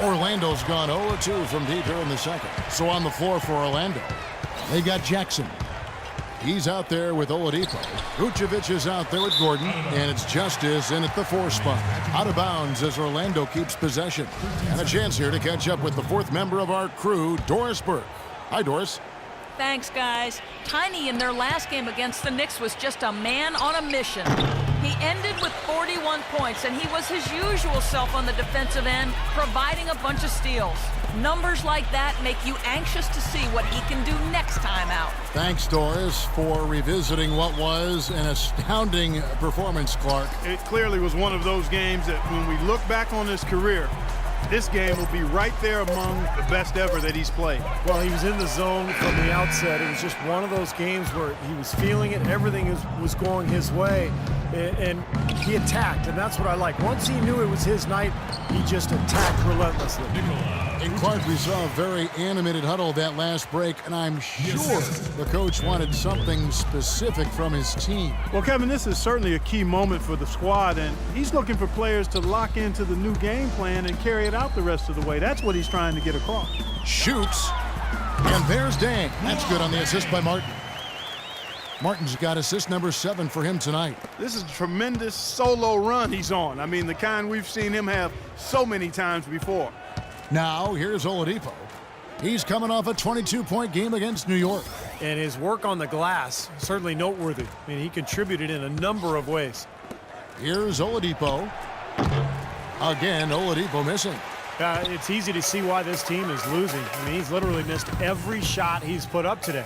Orlando's gone 0-2 from deep here in the second. So on the floor for Orlando, they got Jackson. He's out there with Oladipo. Vucevic is out there with Gordon, and it's Justice in at the 4 spot. Out of bounds as Orlando keeps possession. And a chance here to catch up with the 4th member of our crew, Doris Burke. Hi, Doris. Thanks, guys. Tiny in their last game against the Knicks was just a man on a mission. He ended with 41 points, and he was his usual self on the defensive end, providing a bunch of steals. Numbers like that make you anxious to see what he can do next time out. Thanks, Doris, for revisiting what was an astounding performance, Clark. It clearly was one of those games that when we look back on his career, this game will be right there among the best ever that he's played. Well, he was in the zone from the outset. It was just one of those games where he was feeling it. Everything was going his way, and he attacked, and that's what I like. Once he knew it was his night, he just attacked relentlessly. And Clark, we saw a very animated huddle that last break, and I'm sure the coach wanted something specific from his team. Well, Kevin, this is certainly a key moment for the squad, and he's looking for players to lock into the new game plan and carry it out the rest of the way. That's what he's trying to get across. Shoots, and there's Dang. That's good on the assist by Martin. Martin's got assist number 7 for him tonight. This is a tremendous solo run he's on. I mean, the kind we've seen him have so many times before. Now, here's Oladipo. He's coming off a 22-point game against New York. And his work on the glass, certainly noteworthy. I mean, he contributed in a number of ways. Here's Oladipo. Again, Oladipo missing. It's easy to see why this team is losing. I mean, he's literally missed every shot he's put up today.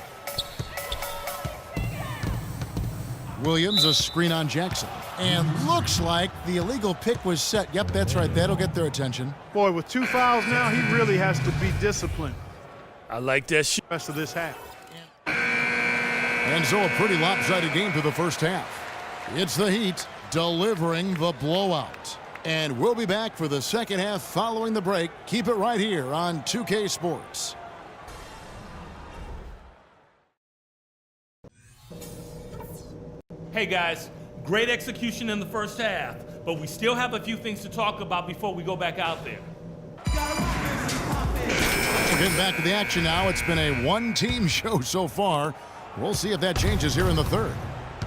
Williams, a screen on Jackson. And looks like the illegal pick was set. Yep, that's right. That'll get their attention. Boy, with 2 fouls now, he really has to be disciplined. I like that shit. The rest of this half. And so a pretty lopsided game through the first half. It's the Heat delivering the blowout. And we'll be back for the second half following the break. Keep it right here on 2K Sports. Hey guys, great execution in the first half, but we still have a few things to talk about before we go back out there. We're getting back to the action now. It's been a one-team show so far. We'll see if that changes here in the third.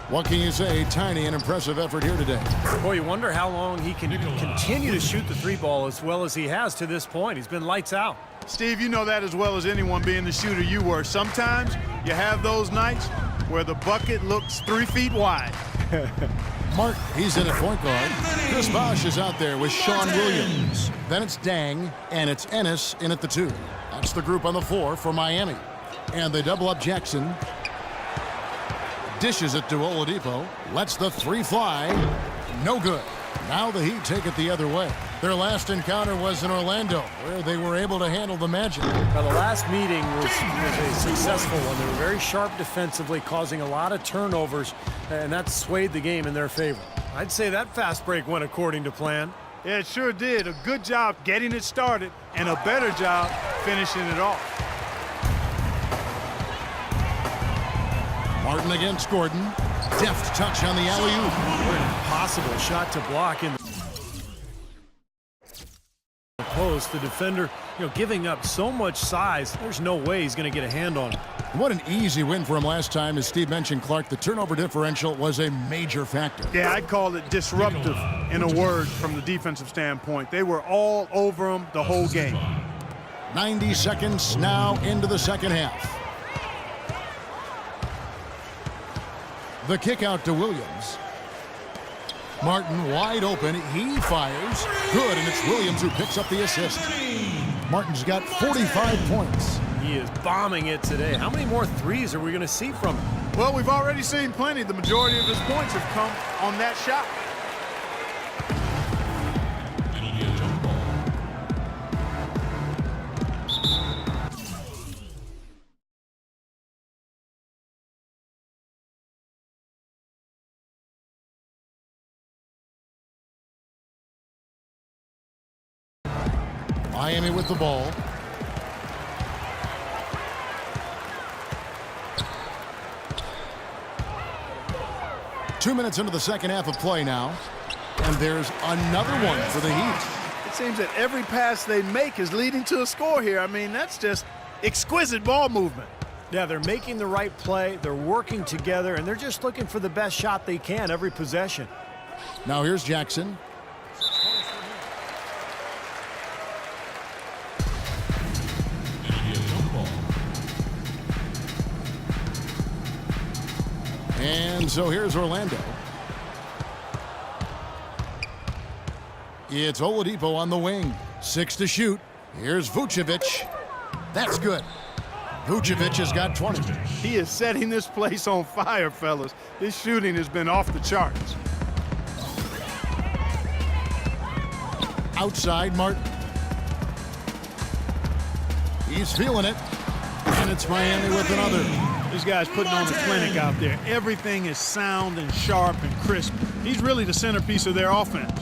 What can you say? Tiny, an impressive effort here today. Boy, you wonder how long he can continue to shoot the 3 ball as well as he has to this point. He's been lights out. Steve, you know that as well as anyone being the shooter you were. Sometimes you have those nights where the bucket looks 3 feet wide. Mark, he's in at point guard. Chris Bosh is out there with Sean Williams. Then it's Dang, and it's Ennis in at the 2. That's the group on the floor for Miami. And they double up Jackson. Dishes it to Oladipo. Lets the 3 fly. No good. Now the Heat take it the other way. Their last encounter was in Orlando, where they were able to handle the Magic. Now, the last meeting was a successful one. They were very sharp defensively, causing a lot of turnovers, and that swayed the game in their favor. I'd say that fast break went according to plan. Yeah, it sure did. A good job getting it started and a better job finishing it off. Martin against Gordon. Deft touch on the alley-oop. What an impossible shot to block in the post. The defender, giving up so much size, there's no way he's going to get a hand on it. What an easy win for him last time. As Steve mentioned, Clark, the turnover differential was a major factor. Yeah, I'd call it disruptive in a word from the defensive standpoint. They were all over him the whole game. 90 seconds now into the second half. The kick out to Williams. Martin wide open. He fires. Good, and it's Williams who picks up the assist. Martin's got 45 points. He is bombing it today. How many more threes are we going to see from him? Well, we've already seen plenty. The majority of his points have come on that shot. Miami with the ball. Two minutes into the second half of play now. And there's another one for the Heat. Seems that every pass they make is leading to a score here. I mean, that's just exquisite ball movement. Yeah, they're making the right play, they're working together, and they're just looking for the best shot they can every possession. Now here's Jackson. And so here's Orlando. It's Oladipo on the wing. 6 to shoot. Here's Vucevic. That's good. Vucevic has got 20. He is setting this place on fire, fellas. His shooting has been off the charts. Outside, Martin. He's feeling it. And it's Miami with another. This guy's putting on a clinic out there. Everything is sound and sharp and crisp. He's really the centerpiece of their offense.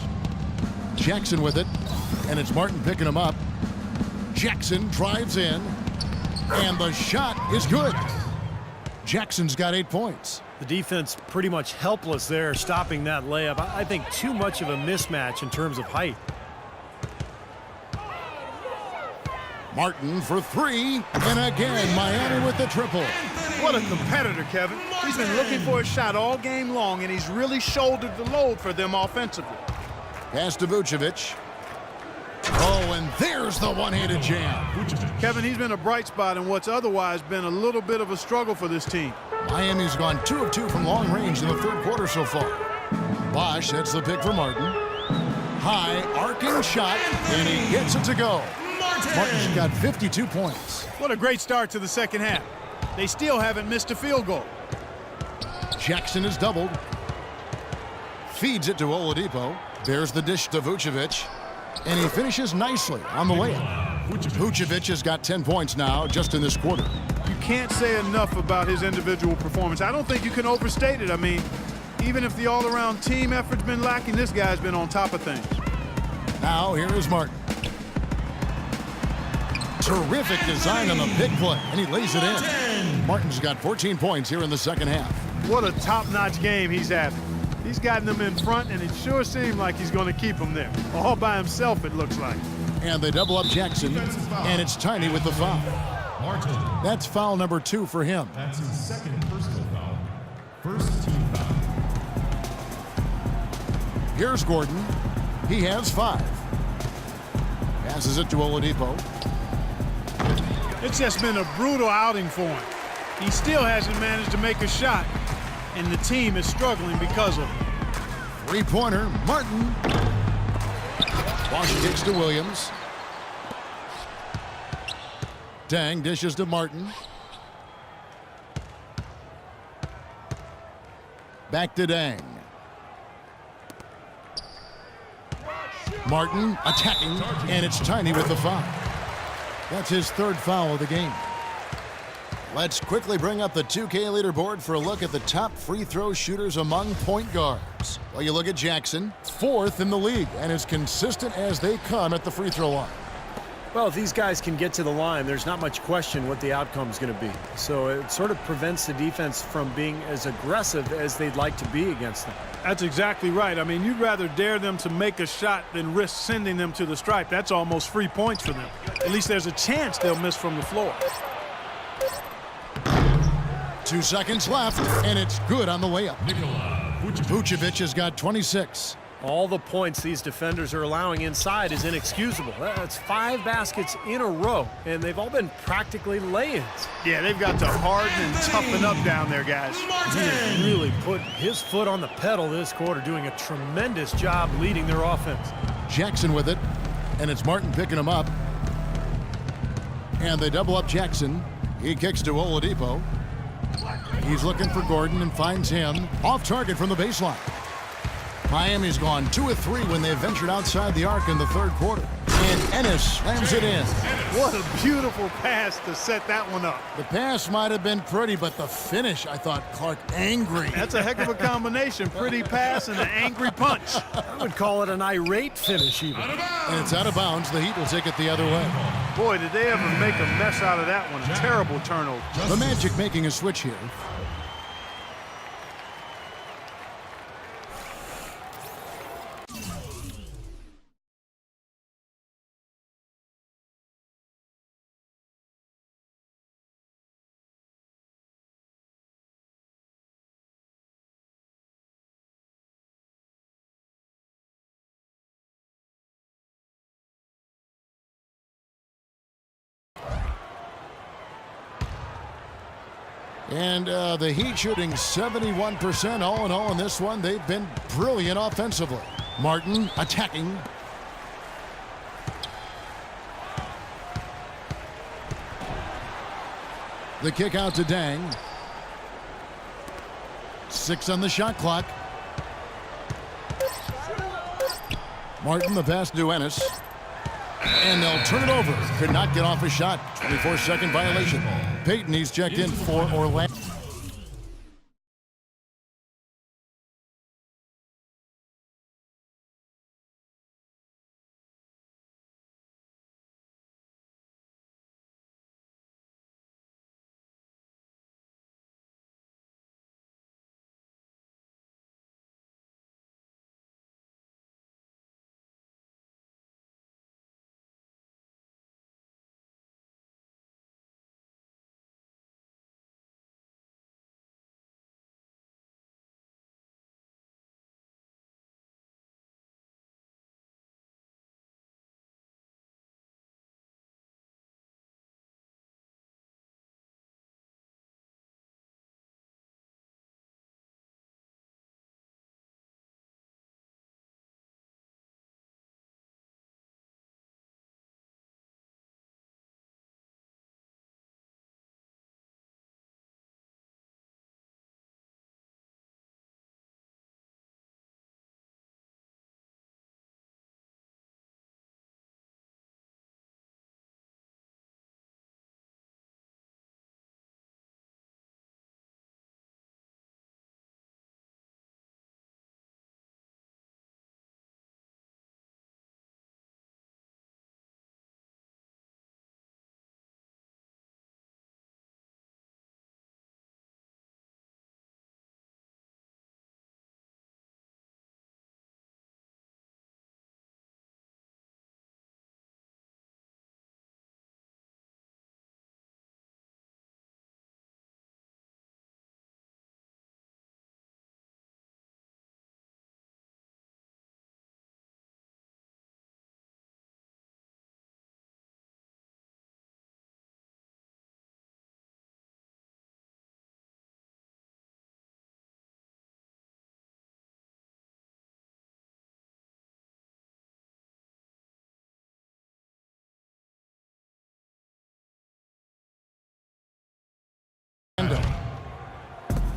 Jackson with it. And it's Martin picking him up. Jackson drives in. And the shot is good. Jackson's got 8 points. The defense pretty much helpless there, stopping that layup. I think too much of a mismatch in terms of height. Martin for 3. And again, Miami with the triple. What a competitor, Kevin. He's been looking for a shot all game long, and he's really shouldered the load for them offensively. Pass to Vucevic. Oh, and there's the one-handed jam. Kevin, he's been a bright spot in what's otherwise been a little bit of a struggle for this team. Miami's gone 2 of 2 from long range in the third quarter so far. Bosch sets the pick for Martin. High arcing shot, and he gets it to go. Martin's got 52 points. What a great start to the second half. They still haven't missed a field goal. Jackson is doubled. Feeds it to Oladipo. There's the dish to Vucevic. And he finishes nicely on the layup. Vucevic has got 10 points now just in this quarter. You can't say enough about his individual performance. I don't think you can overstate it. I mean, even if the all-around team effort's been lacking, this guy's been on top of things. Now here is Martin. Terrific design on the big play, and he lays it in. Martin's got 14 points here in the second half. What a top-notch game he's having. He's gotten them in front, and it sure seemed like he's going to keep them there. All by himself, it looks like. And they double up Jackson, and it's Tiny with the foul. Martin. That's foul number 2 for him. That's his second personal foul. First team foul. Here's Gordon. He has 5. Passes it to Oladipo. It's just been a brutal outing for him. He still hasn't managed to make a shot, and the team is struggling because of it. 3-pointer, Martin. Bosch kicks to Williams. Dang dishes to Martin. Back to Dang. Martin attacking, and it's Tiny with the foul. That's his 3rd foul of the game. Let's quickly bring up the 2K leaderboard for a look at the top free throw shooters among point guards. Well, you look at Jackson, 4th in the league, and as consistent as they come at the free throw line. Well, if these guys can get to the line, there's not much question what the outcome is going to be. So it sort of prevents the defense from being as aggressive as they'd like to be against them. That's exactly right. I mean, you'd rather dare them to make a shot than risk sending them to the stripe. That's almost free points for them. At least there's a chance they'll miss from the floor. 2 seconds left, and it's good on the layup. Vucevic has got 26. All the points these defenders are allowing inside is inexcusable. That's 5 baskets in a row, and they've all been practically lay-ins. Yeah, they've got to harden and toughen up down there, guys. He has really put his foot on the pedal this quarter, doing a tremendous job leading their offense. Jackson with it, and it's Martin picking him up. And they double up Jackson. He kicks to Oladipo. He's looking for Gordon and finds him off target from the baseline. Miami's gone 2 of 3 when they ventured outside the arc in the 3rd quarter. And Ennis slams it in. What a beautiful pass to set that one up. The pass might have been pretty, but the finish, I thought, Clark, angry. That's a heck of a combination. Pretty pass and an angry punch. I would call it an irate finish even. And it's out of bounds. The Heat will take it the other way. Boy, did they ever make a mess out of that one. A terrible turnover. The Magic making a switch here. And the Heat shooting 71% all in all in this one. They've been brilliant offensively. Martin attacking. The kick out to Dang. 6 on the shot clock. Martin the pass to Ennis. And they'll turn it over. Could not get off a shot. 24-second violation. Payton, he's checked in for Orlando.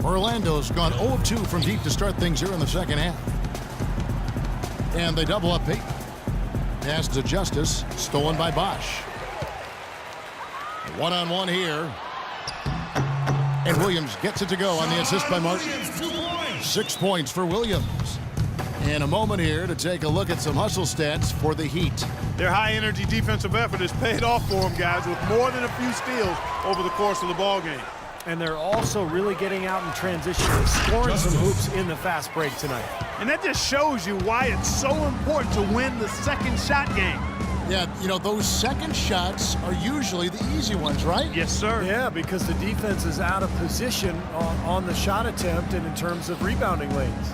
Orlando's gone 0 of 2 from deep to start things here in the second half. And they double up Payton. Pass to Justice, stolen by Bosch. One-on-one here. And Williams gets it to go on the assist by Martin. 6 points for Williams. And a moment here to take a look at some hustle stats for the Heat. Their high-energy defensive effort has paid off for them, guys, with more than a few steals over the course of the ballgame. And they're also really getting out in transition and scoring some hoops in the fast break tonight. And that just shows you why it's so important to win the second shot game. Yeah, you know, those second shots are usually the easy ones, right? Yes, sir. Yeah, because the defense is out of position on the shot attempt and in terms of rebounding lanes.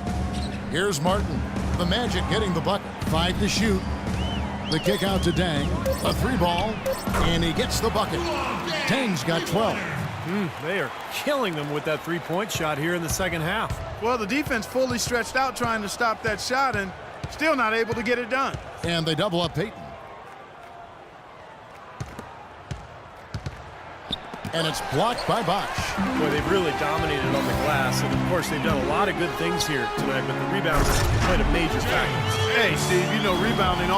Here's Martin. The Magic getting the bucket. 5 to shoot. The kick out to Dang. A 3-ball. And he gets the bucket. Dang's got 12. They are killing them with that three-point shot here in the second half. Well, the defense fully stretched out trying to stop that shot and still not able to get it done. And they double up Payton. And it's blocked by Bosch. Boy, they've really dominated on the glass. And, of course, they've done a lot of good things here tonight, but the rebounds have played a major factor. Hey, Steve, you know rebounding